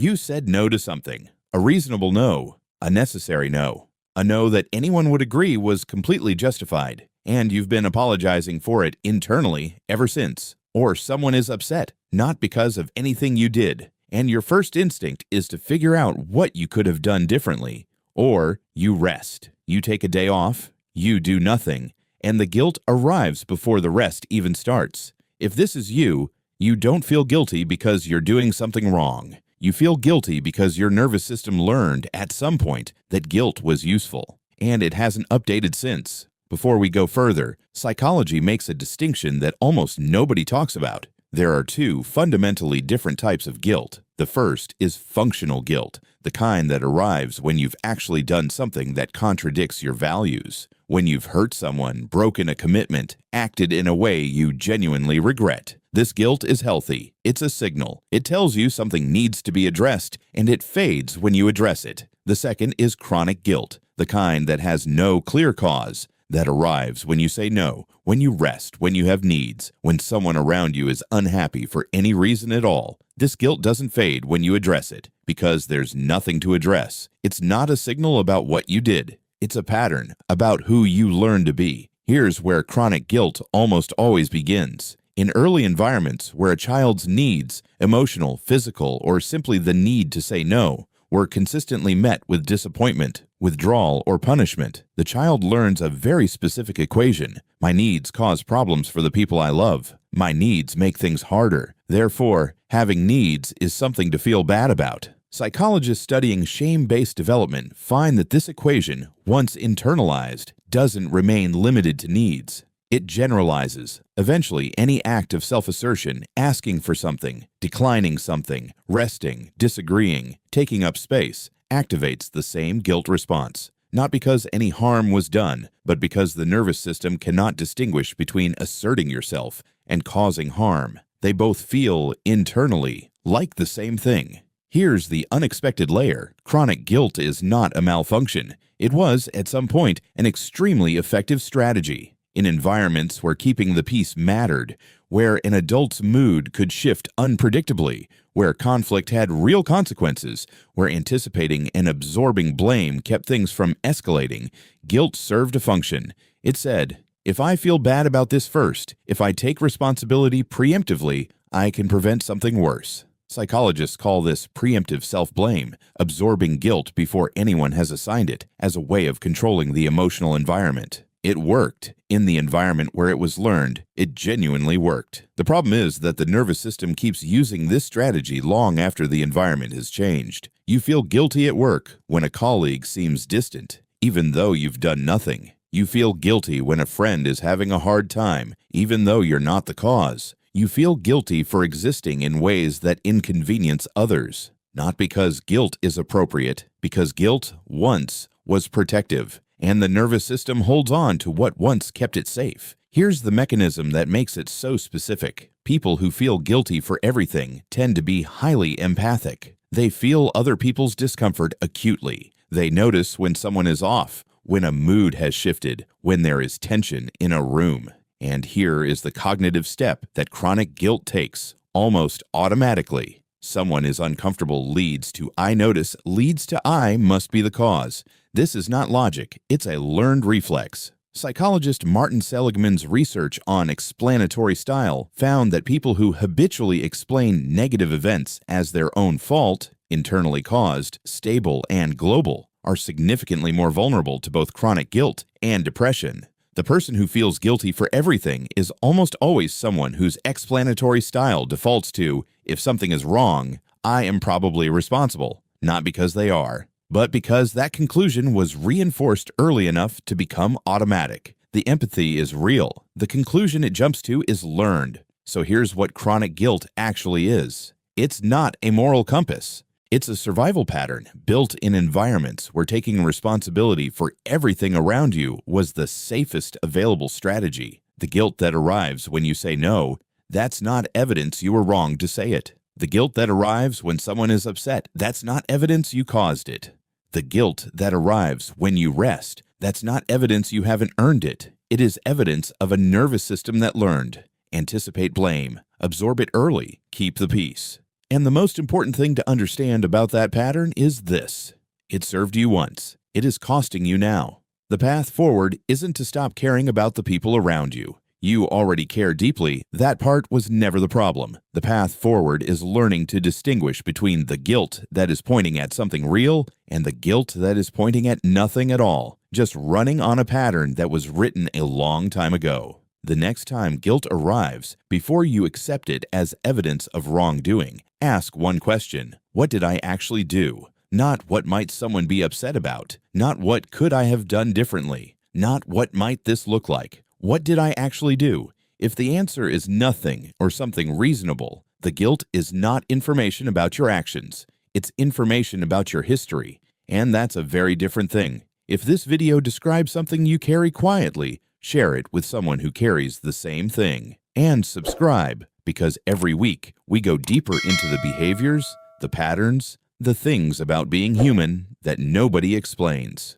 You said no to something. A reasonable no. A necessary no. A no that anyone would agree was completely justified. And you've been apologizing for it internally ever since. Or someone is upset, not because of anything you did. And your first instinct is to figure out what you could have done differently. Or you rest. You take a day off. You do nothing. And the guilt arrives before the rest even starts. If this is you, you don't feel guilty because you're doing something wrong. You feel guilty because your nervous system learned at some point that guilt was useful, and it hasn't updated since. Before we go further, psychology makes a distinction that almost nobody talks about. There are two fundamentally different types of guilt. The first is functional guilt, the kind that arrives when you've actually done something that contradicts your values. When you've hurt someone, broken a commitment, acted in a way you genuinely regret. This guilt is healthy. It's a signal. It tells you something needs to be addressed, and it fades when you address it. The second is chronic guilt, the kind that has no clear cause, that arrives when you say no, when you rest, when you have needs, when someone around you is unhappy for any reason at all. This guilt doesn't fade when you address it, because there's nothing to address. It's not a signal about what you did. It's a pattern about who you learn to be. Here's where chronic guilt almost always begins. In early environments where a child's needs, emotional, physical, or simply the need to say no, were consistently met with disappointment, withdrawal, or punishment, the child learns a very specific equation. My needs cause problems for the people I love. My needs make things harder. Therefore, having needs is something to feel bad about. Psychologists studying shame-based development find that this equation, once internalized, doesn't remain limited to needs. It generalizes. Eventually, any act of self-assertion, asking for something, declining something, resting, disagreeing, taking up space, activates the same guilt response. Not because any harm was done, but because the nervous system cannot distinguish between asserting yourself and causing harm. They both feel, internally, like the same thing. Here's the unexpected layer. Chronic guilt is not a malfunction. It was, at some point, an extremely effective strategy. In environments where keeping the peace mattered, where an adult's mood could shift unpredictably, where conflict had real consequences, where anticipating and absorbing blame kept things from escalating, guilt served a function. It said, if I feel bad about this first, if I take responsibility preemptively, I can prevent something worse. Psychologists call this preemptive self-blame, absorbing guilt before anyone has assigned it, as a way of controlling the emotional environment. It worked. In the environment where it was learned, it genuinely worked. The problem is that the nervous system keeps using this strategy long after the environment has changed. You feel guilty at work when a colleague seems distant, even though you've done nothing. You feel guilty when a friend is having a hard time, even though you're not the cause. You feel guilty for existing in ways that inconvenience others. Not because guilt is appropriate, because guilt, once, was protective. And the nervous system holds on to what once kept it safe. Here's the mechanism that makes it so specific. People who feel guilty for everything tend to be highly empathic. They feel other people's discomfort acutely. They notice when someone is off, when a mood has shifted, when there is tension in a room. And here is the cognitive step that chronic guilt takes, almost automatically. Someone is uncomfortable leads to I notice, leads to I must be the cause. This is not logic, it's a learned reflex. Psychologist Martin Seligman's research on explanatory style found that people who habitually explain negative events as their own fault, internally caused, stable, and global, are significantly more vulnerable to both chronic guilt and depression. The person who feels guilty for everything is almost always someone whose explanatory style defaults to, if something is wrong, I am probably responsible, not because they are, but because that conclusion was reinforced early enough to become automatic. The empathy is real. The conclusion it jumps to is learned. So here's what chronic guilt actually is. It's not a moral compass. It's a survival pattern built in environments where taking responsibility for everything around you was the safest available strategy. The guilt that arrives when you say no, that's not evidence you were wrong to say it. The guilt that arrives when someone is upset, that's not evidence you caused it. The guilt that arrives when you rest, that's not evidence you haven't earned it. It is evidence of a nervous system that learned. Anticipate blame, absorb it early, keep the peace. And the most important thing to understand about that pattern is this. It served you once. It is costing you now. The path forward isn't to stop caring about the people around you. You already care deeply. That part was never the problem. The path forward is learning to distinguish between the guilt that is pointing at something real and the guilt that is pointing at nothing at all, just running on a pattern that was written a long time ago. The next time guilt arrives, before you accept it as evidence of wrongdoing, ask one question: what did I actually do? Not what might someone be upset about, not what could I have done differently, not what might this look like. What did I actually do? If the answer is nothing or something reasonable, the guilt is not information about your actions. It's information about your history, and that's a very different thing. If this video describes something you carry quietly, share it with someone who carries the same thing. And subscribe, because every week we go deeper into the behaviors, the patterns, the things about being human that nobody explains.